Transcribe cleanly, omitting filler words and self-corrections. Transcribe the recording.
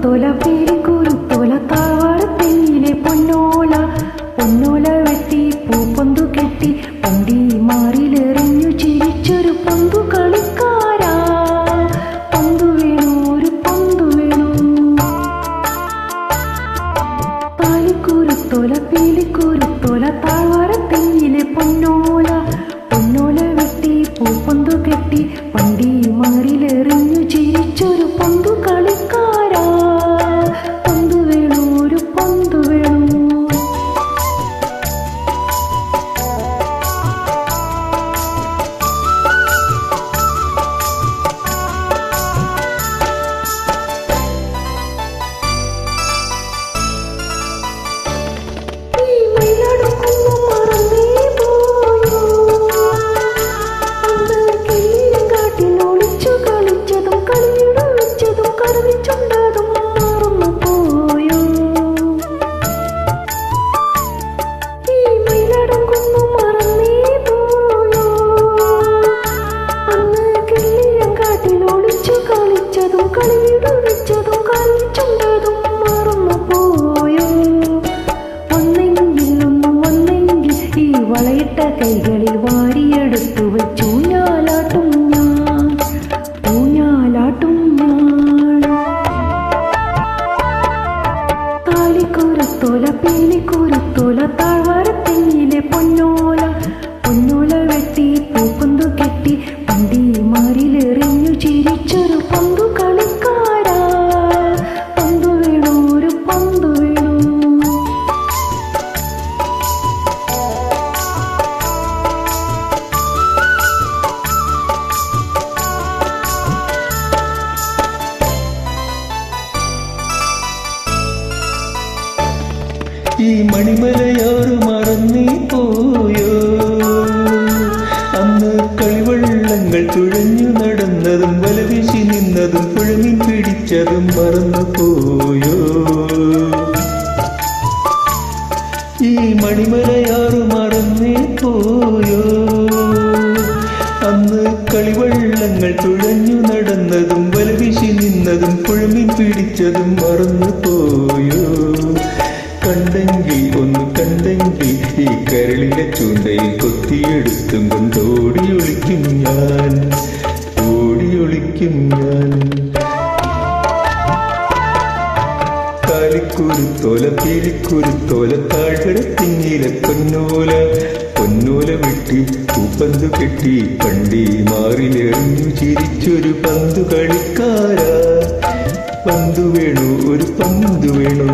താലിക്കുരുത്തോല പേലിക്കുരുത്തോല താഴ്വാരത്തേയിലെ പൊന്നോല പൊന്നോല വെട്ടി പൂപ്പൊന്തു കെട്ടി പണ്ടി മാറിലെറിഞ്ഞു ചിരിച്ചൊരു പന്തു കളിക്കാരാ. പന്തു വേണു, ഒരു പന്തു വേണു. താലിക്കുരുത്തോല പേലിക്കുരുത്തോല താഴ്വാരത്തേയിലെ പൊന്നോല പൊന്നോല വെട്ടി പൂപ്പൊന്തു കെട്ടി പണ്ടി മാറിലെറിഞ്ഞു ചിരിച്ചൊരു പന്തു കളിക്കാരാ. പന്തു വേണു, ഒരു പന്തു വേണു. വളയിട്ട കൈകളിൽ വാരിയെടുത്തു വെച്ചു ഊഞ്ഞാലാട്ടും ഞാൻ, ഊഞ്ഞാലാട്ടും ഞാൻ. താലിക്കുരുത്തോല പേലിക്കുരുത്തോല താഴ്വാരത്തേയിലെ പൊന്നോല പൊന്നോല വെട്ടി പൂപ്പൊന്തു കെട്ടി പണ്ടി മാറിലെറിഞ്ഞു ചിരിച്ചൊരു പന്തു കളിക്കാരാ. പന്തു വേണു, ഒരു പന്തു വേണു. ഈ മണിമലയാറ് മറന്നേ പോയോ? അന്ന് കളിവള്ളങ്ങൾ തുഴഞ്ഞു നടന്നതും വലവീശി നിന്നതും പുഴമീൻ പിടിച്ചതും മറന്നു പോയോ? ഈ മണിമലയാറ് മറന്നേ പോയോ? അന്ന് കളിവള്ളങ്ങൾ തുഴഞ്ഞു നടന്നതും വലവീശി നിന്നതും പുഴമീൻ പിടിച്ചതും മറന്നു പോയോ? കണ്ടെങ്കിൽ ഒന്ന് കണ്ടെങ്കിൽ ഈ കരളിലെ ചൂണ്ടയിൽ കൊത്തിയെടുത്തും കൊണ്ടോടിയൊളിക്കും ഞാൻ, ഓടിയൊളിക്കും ഞാൻ. താലിക്കുരുത്തോല പേലിക്കുരുത്തോല താഴ്വരത്തിങ്ങിലെ പൊന്നോല പൊന്നോല വെട്ടി പൂപ്പന്തു കെട്ടി പണ്ടി മാറിലെറിഞ്ഞു ചിരിച്ചൊരു പന്തു കളിക്കാരാ. പന്തു വേണു, ഒരു പന്തു വേണു.